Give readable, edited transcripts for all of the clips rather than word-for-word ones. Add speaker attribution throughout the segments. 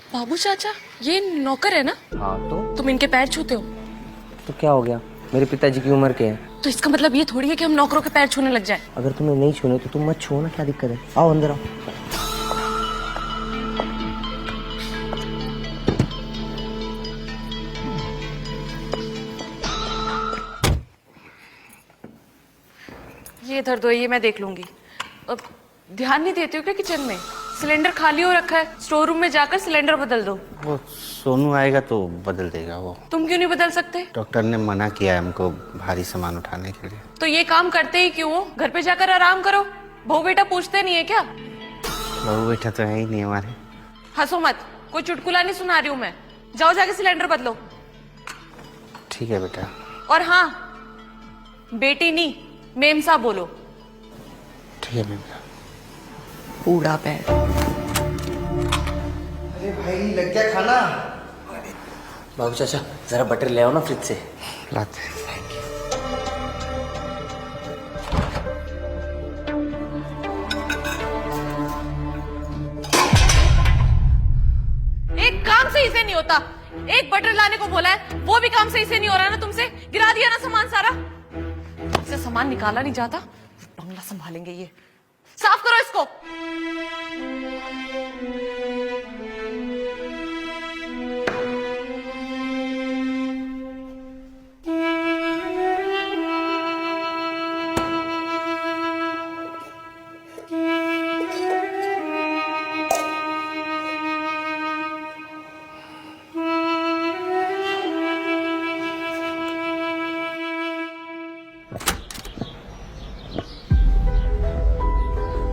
Speaker 1: बाबू चाचा, ये नौकर है ना?
Speaker 2: हाँ तो
Speaker 1: तुम इनके पैर छूते हो?
Speaker 2: तो क्या हो गया, मेरे पिताजी की उम्र के हैं।
Speaker 1: तो इसका मतलब ये थोड़ी है कि हम नौकरों के पैर छूने लग जाए।
Speaker 2: अगर तुम्हें नहीं छूने तो तुम मत छुओ ना, क्या दिक्कत है। आओ अंदर आओ।
Speaker 1: ये इधर दो, ये मैं देख लूंगी। अब ध्यान नहीं देते हो क्या किचन में? सिलेंडर खाली हो रखा है, स्टोर रूम में जाकर सिलेंडर बदल दो।
Speaker 3: वो सोनू आएगा तो बदल देगा वो।
Speaker 1: तुम क्यों नहीं बदल सकते?
Speaker 3: डॉक्टर ने मना किया है हमको भारी सामान उठाने के लिए।
Speaker 1: तो ये काम करते ही क्यों हो? घर पे जाकर आराम करो। बहू बेटा पूछते नहीं है क्या?
Speaker 3: बहू बेटा तो है ही नहीं हमारे।
Speaker 1: हंसो मत, कोई चुटकुला नहीं सुना रही हूँ मैं। जाओ जाके सिलेंडर बदलो।
Speaker 3: ठीक है बेटा।
Speaker 1: और हाँ, बेटी नहीं मेम साहब बोलो।
Speaker 3: ठीक है बेटा।
Speaker 1: बूढ़ा पैर।
Speaker 2: अरे भाई लग गया खाना। बाबू चाचा जरा बटर ले आओ ना फ्रिज से।
Speaker 3: लाते हैं।
Speaker 1: एक काम सही से नहीं होता। एक बटर लाने को बोला है, वो भी काम सही से नहीं हो रहा ना तुमसे। गिरा दिया ना सामान सारा। इसे सामान निकाला नहीं जाता, बंगला संभालेंगे ये। साफ करो इसको।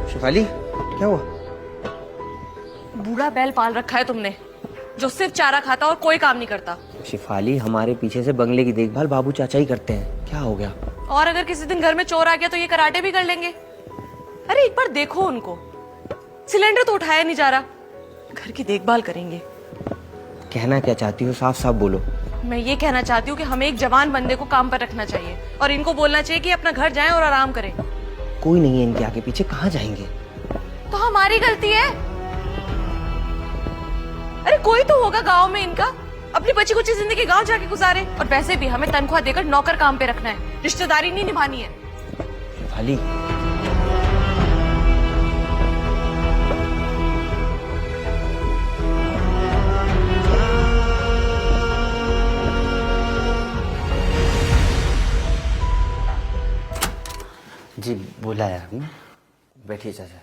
Speaker 2: शिफाली क्या हुआ?
Speaker 1: बूढ़ा बैल पाल रखा है तुमने, जो सिर्फ चारा खाता और कोई काम नहीं करता।
Speaker 2: शिफाली हमारे पीछे से बंगले की देखभाल बाबू चाचा ही करते हैं, क्या हो गया?
Speaker 1: और अगर किसी दिन घर में चोर आ गया तो ये कराटे भी कर लेंगे। अरे एक बार देखो उनको, सिलेंडर तो उठाया नहीं जा रहा, घर की देखभाल करेंगे।
Speaker 2: कहना क्या चाहती हो, साफ साफ बोलो।
Speaker 1: मैं ये कहना चाहती हूँ कि हमें एक जवान बंदे को काम पर रखना चाहिए और इनको बोलना चाहिए कि अपना घर जाएं और आराम करें।
Speaker 2: कोई नहीं है इनके आगे पीछे, कहाँ जाएंगे?
Speaker 1: तो हमारी गलती है। अरे कोई तो होगा गांव में इनका, अपनी बची कुची जिंदगी गांव जाके गुजारे। और वैसे भी हमें तनख्वाह देकर नौकर काम पे रखना है, रिश्तेदारी नहीं निभानी है।
Speaker 2: शिफाली
Speaker 3: जी बुलाया आपने?
Speaker 2: बैठिए चाचा।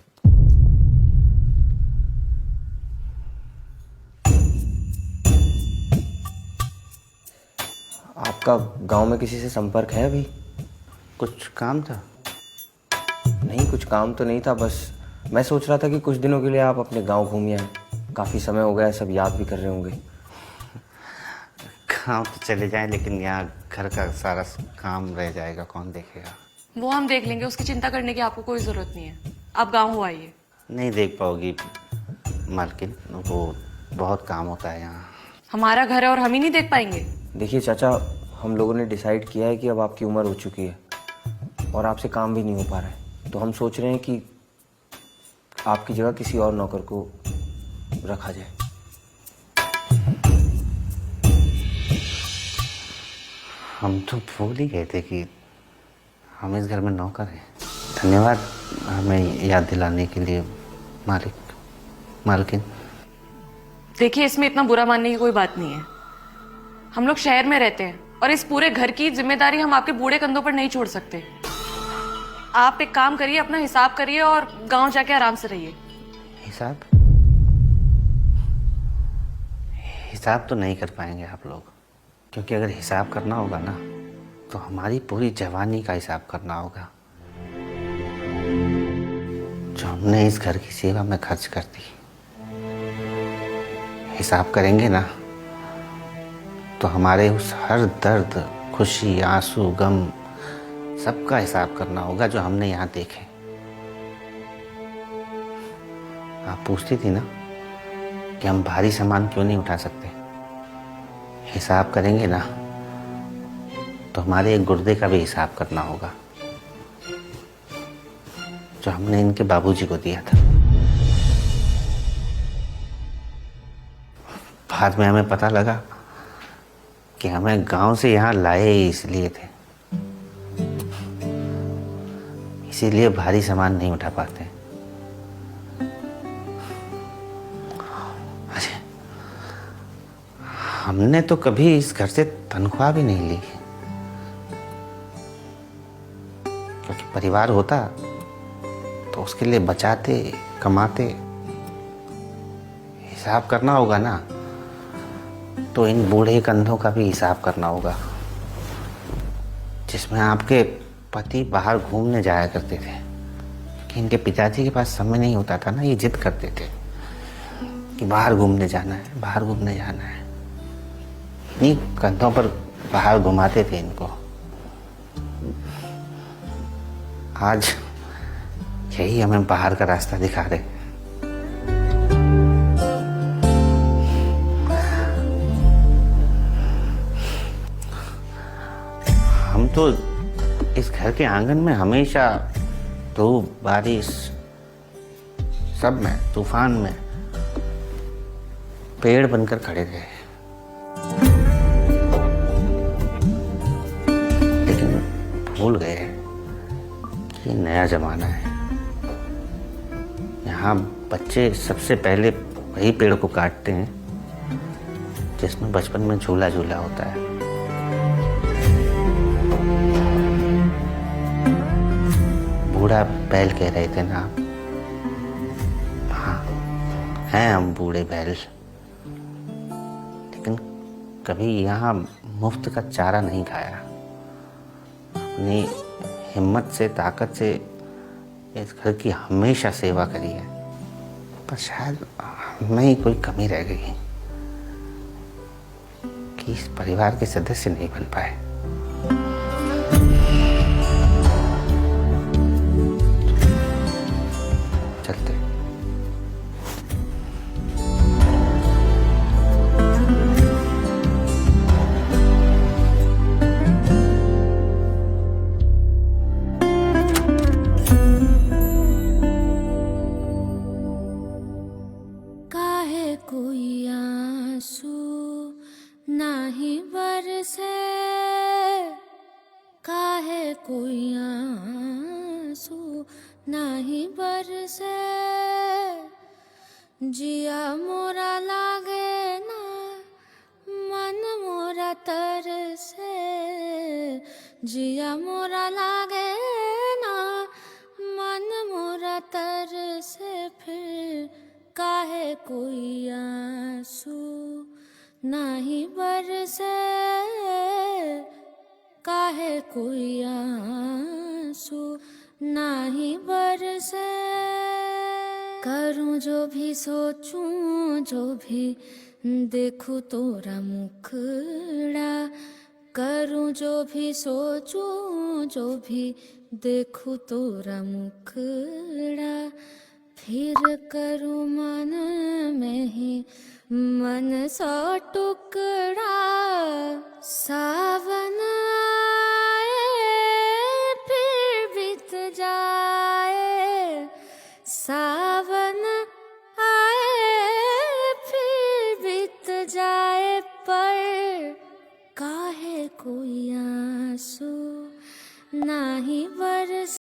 Speaker 2: आपका गांव में किसी से संपर्क है अभी?
Speaker 3: कुछ काम था?
Speaker 2: नहीं कुछ काम तो नहीं था, बस मैं सोच रहा था कि कुछ दिनों के लिए आप अपने गांव घूम आए। काफ़ी समय हो गया, सब याद भी कर रहे होंगे।
Speaker 3: गाँव तो चले जाएं, लेकिन यहाँ घर का सारा काम रह जाएगा, कौन देखेगा?
Speaker 1: वो हम देख लेंगे, उसकी चिंता करने की आपको कोई जरूरत नहीं है। आप गाँव हो आइए।
Speaker 3: नहीं देख पाओगी मालकिन, वो बहुत काम होता है यहाँ।
Speaker 1: हमारा घर है और हम ही नहीं देख पाएंगे?
Speaker 2: देखिए चाचा, हम लोगों ने डिसाइड किया है कि अब आपकी उम्र हो चुकी है और आपसे काम भी नहीं हो पा रहा है, तो हम सोच रहे हैं कि आपकी जगह किसी और नौकर को रखा जाए।
Speaker 3: हम तो भूल ही गए थे कि हम इस घर में नौकर हैं। धन्यवाद हमें याद दिलाने के लिए मालकिन।
Speaker 1: देखिए, इसमें इतना बुरा मानने की कोई बात नहीं है। हम लोग शहर में रहते हैं और इस पूरे घर की जिम्मेदारी हम आपके बूढ़े कंधों पर नहीं छोड़ सकते। आप एक काम करिए, अपना हिसाब करिए और गांव जाके आराम से रहिए।
Speaker 3: हिसाब तो नहीं कर पाएंगे आप लोग, क्योंकि अगर हिसाब करना होगा ना तो हमारी पूरी जवानी का हिसाब करना होगा, जो हमने इस घर की सेवा में खर्च कर दी। हिसाब करेंगे ना तो हमारे उस हर दर्द, खुशी, आंसू, गम सबका हिसाब करना होगा जो हमने यहाँ देखे। आप पूछती थी ना कि हम भारी सामान क्यों नहीं उठा सकते। हिसाब करेंगे ना तो हमारे एक गुर्दे का भी हिसाब करना होगा, जो हमने इनके बाबूजी को दिया था। बाद में हमें पता लगा कि हमें गांव से यहाँ लाए ही इसलिए थे, इसीलिए भारी सामान नहीं उठा पाते। अरे हमने तो कभी इस घर से तनख्वाह भी नहीं ली, क्योंकि परिवार होता तो उसके लिए बचाते, कमाते। हिसाब करना होगा ना, तो इन बूढ़े कंधों का भी हिसाब करना होगा, जिसमें आपके पति बाहर घूमने जाया करते थे कि इनके पिताजी के पास समय नहीं होता था ना, ये जिद करते थे कि बाहर घूमने जाना है, बाहर घूमने जाना है। इन्हीं कंधों पर बाहर घुमाते थे इनको। आज यही हमें बाहर का रास्ता दिखा रहे। हम तो इस घर के आंगन में हमेशा धूप, बारिश, सब में, तूफान में पेड़ बनकर खड़े थे। लेकिन भूल गए कि नया जमाना है। यहाँ बच्चे सबसे पहले वही पेड़ को काटते हैं जिसमें बचपन में झूला झूला होता है। बूढ़ा बैल कह रहे थे ना आप? हाँ, हैं हम बूढ़े बैल, लेकिन कभी यहाँ मुफ्त का चारा नहीं खाया। अपनी हिम्मत से, ताकत से इस घर की हमेशा सेवा करी है, पर शायद हमें ही कोई कमी रह गई कि इस परिवार के सदस्य नहीं बन पाए। चलते।
Speaker 4: काहे कोई आंसू नाही बरसे, काहे कोई आंसू नाही बरसे, जिया मोरा लागे ना मन मोरा तरसे, जिया मोरा लागे ना मन मोरा तरसे, फिर काहे कोई आंसू नाही बरसे, काहे कोई आंसू नाही बरसे। करूं जो भी सोचूं जो भी देखूं तोरा मुखड़ा, करूं जो भी सोचूं जो भी देखूं तोरा मुखड़ा, फिर करूं मन में ही मन सा टुकड़ा। सावन